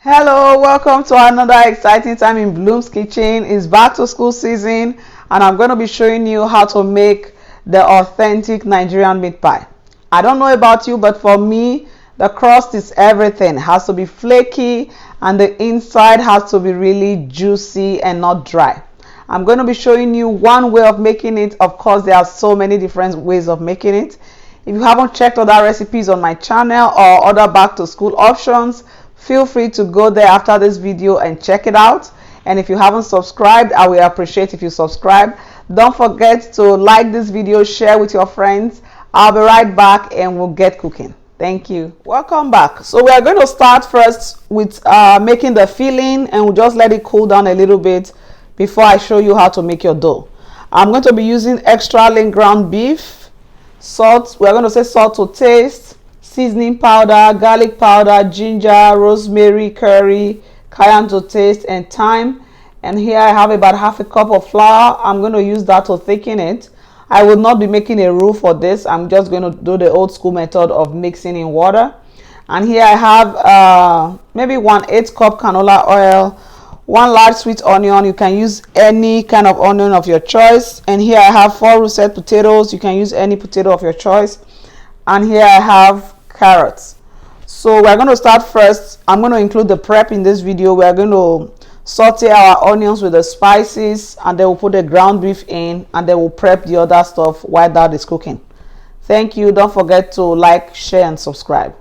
Hello, welcome to another exciting time in Bloom's Kitchen. It's back to school season and I'm going to be showing you how to make the authentic Nigerian meat pie. I don't know about you, but for me, the crust is everything. It has to be flaky and the inside has to be really juicy and not dry. I'm going to be showing you one way of making it. Of course, there are so many different ways of making it. If you haven't checked other recipes on my channel or other back to school options, feel free to go there after this video and check it out. And if you haven't subscribed, I will appreciate if you subscribe. Don't forget to like this video, share with your friends. I'll be right back and we'll get cooking. Thank you. Welcome back. So we are going to start first with making the filling, and we'll just let it cool down a little bit before I show you how to make your dough. I'm going to be using extra lean ground beef, salt. We're going to say salt to taste, seasoning powder, garlic powder, ginger, rosemary, curry, cayenne to taste, and thyme. And here I have about half a cup of flour. I'm going to use that to thicken it. I will not be making a roux for this. I'm just going to do the old school method of mixing in water. And here I have maybe 1/8 cup canola oil, 1 large sweet onion. You can use any kind of onion of your choice. And here I have 4 russet potatoes. You can use any potato of your choice. And here I have carrots. So we're going to start first. I'm going to include the prep in this video. We're going to saute our onions with the spices, and then we'll put the ground beef in, and then we'll prep the other stuff while that is cooking. Thank you. Don't forget to like, share, and subscribe.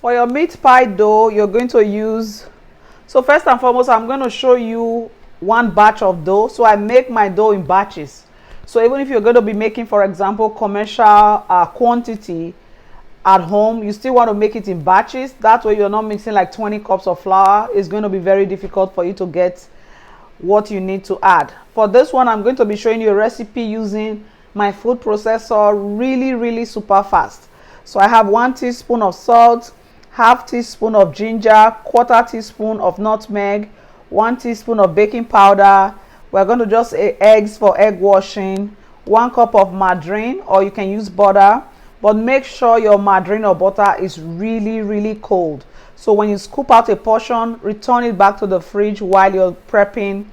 For your meat pie dough, you're going to use, so first and foremost, I'm going to show you one batch of dough. So I make my dough in batches. So even if you're going to be making, for example, commercial quantity at home, you still want to make it in batches. That way you're not mixing like 20 cups of flour. It's going to be very difficult for you to get what you need to add. For this one, I'm going to be showing you a recipe using my food processor really super fast. So I have 1 teaspoon of salt, half teaspoon of ginger, 1/4 teaspoon of nutmeg, 1 teaspoon of baking powder. We're going to just eggs for egg washing, 1 cup of margarine, or you can use butter, but make sure your margarine or butter is really cold. So when you scoop out a portion, return it back to the fridge while you're prepping,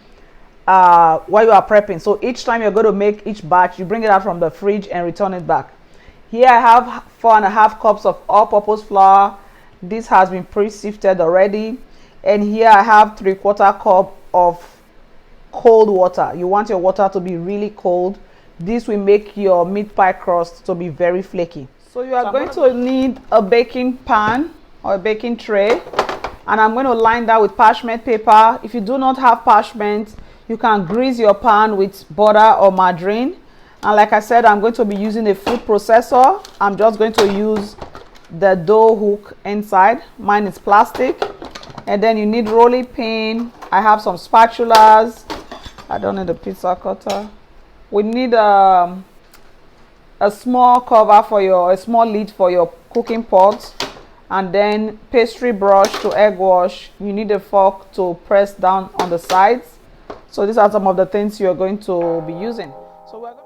So each time you're going to make each batch, you bring it out from the fridge and return it back. Here I have 4.5 cups of all-purpose flour. This has been pre-sifted already. And here I have 3/4 cup of cold water. You want your water to be really cold. This will make your meat pie crust to be very flaky. So you are going to need a baking pan or a baking tray, and I'm going to line that with parchment paper. If you do not have parchment, you can grease your pan with butter or margarine. And like I said, I'm going to be using a food processor. I'm just going to use the dough hook inside. Mine is plastic. And then you need rolling pin. I have some spatulas. I don't need a pizza cutter. We need a small cover for a small lid for your cooking pot, and then pastry brush to egg wash. You need a fork to press down on the sides. So these are some of the things you're going to be using. So we're going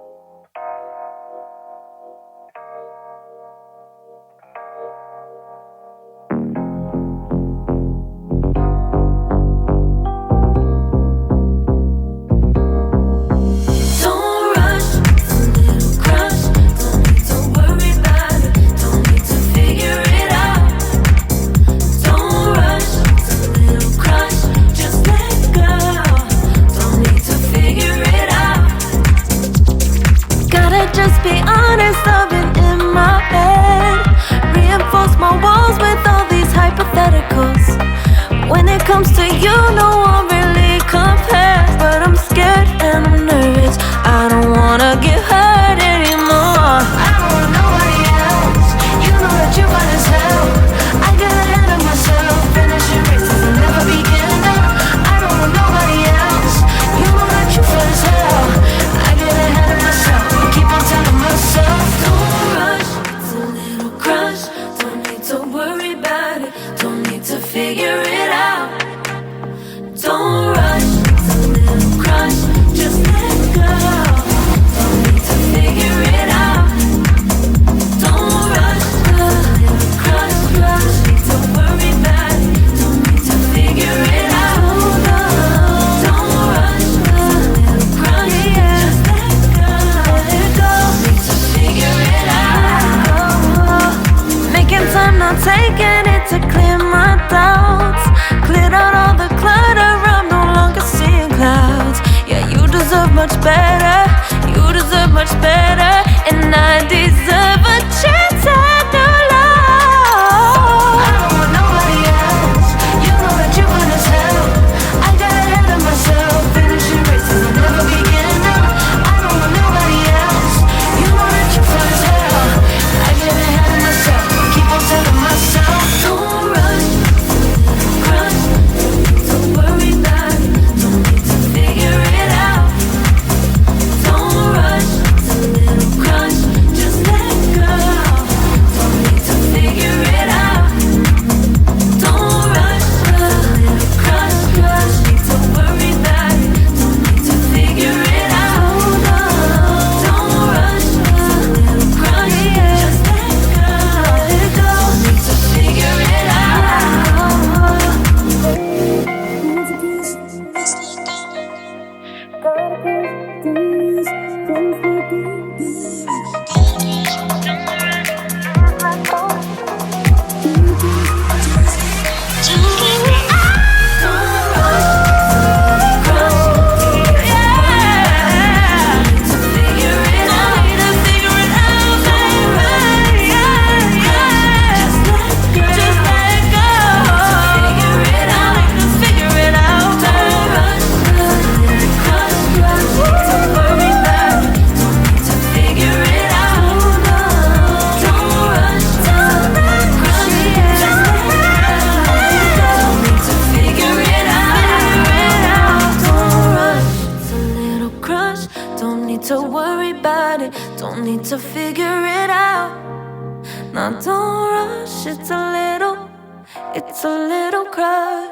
taking it to clear my doubts, cleared out all the clutter. I'm no longer seeing clouds. Yeah, you deserve much better. You deserve much better, and I deserve a chance at new love. I don't want nobody else. You know that you want as hell. I got ahead of myself, finishing races I'll never begin. I don't want nobody else. You know that you fun as hell. I get ahead of myself, keep on telling myself, don't rush, crush, don't worry about it, don't need to figure it out. Don't rush, it's a little crush, just let go. Don't need to figure it out. Don't rush, a little crush, need to worry about it, don't need to figure it out. Don't rush, a little crush, just let go. Don't need to figure it to worry about it, don't need to figure it out. Now don't rush, it's a little crush.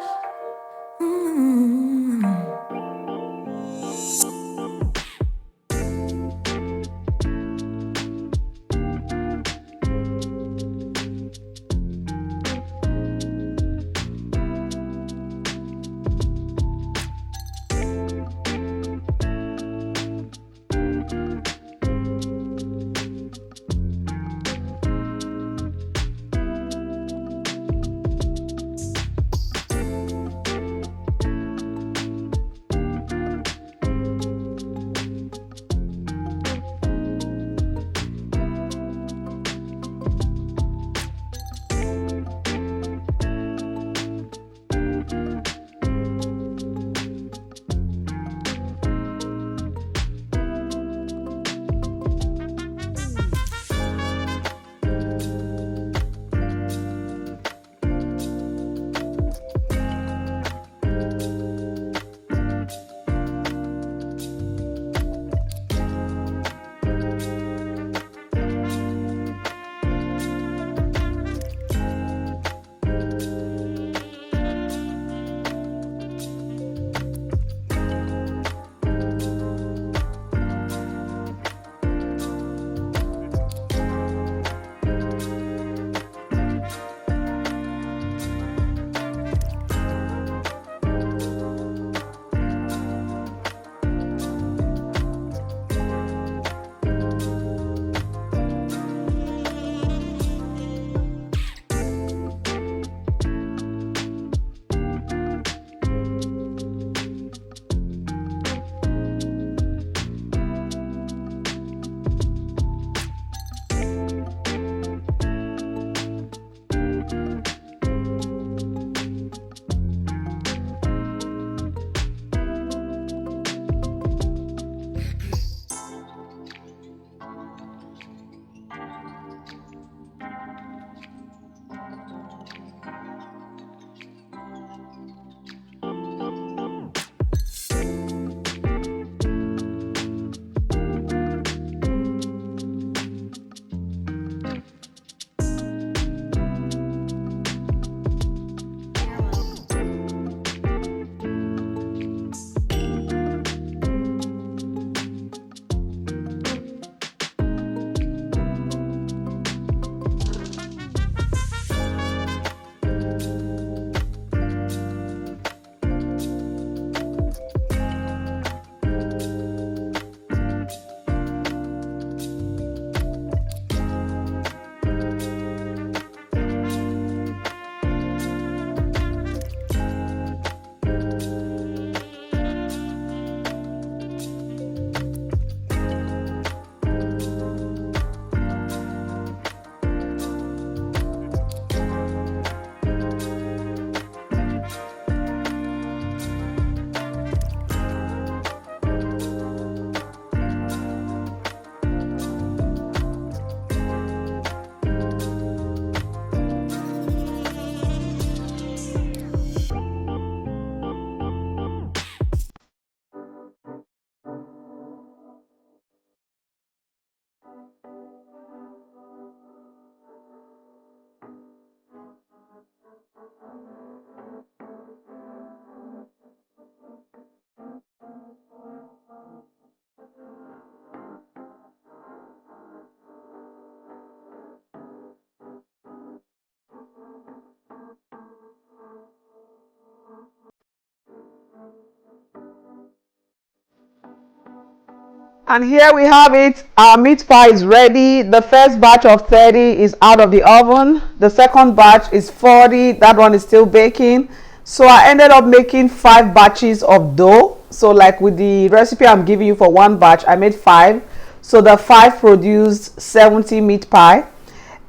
And here we have it. Our meat pie is ready. The first batch of 30 is out of the oven. The second batch is 40. That one is still baking. So I ended up making 5 batches of dough. So like with the recipe I'm giving you for one batch, I made 5. So the 5 produced 70 meat pie.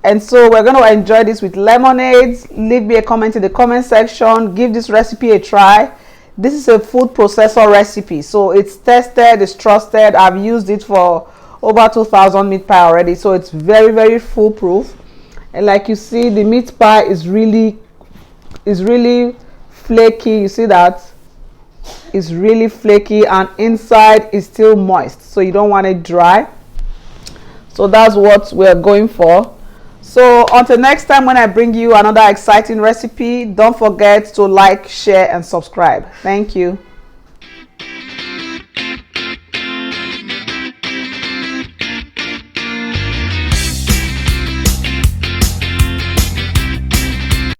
And so we're going to enjoy this with lemonades. Leave me a comment in the comment section. Give this recipe a try. This is a food processor recipe, so it's tested, it's trusted. I've used it for over 2,000 meat pie already, so it's very, very foolproof. And like you see, the meat pie is really flaky. You see that? It's really flaky, and inside is still moist, so you don't want it dry. So that's what we're going for. So until next time when I bring you another exciting recipe, don't forget to like, share and subscribe. Thank you.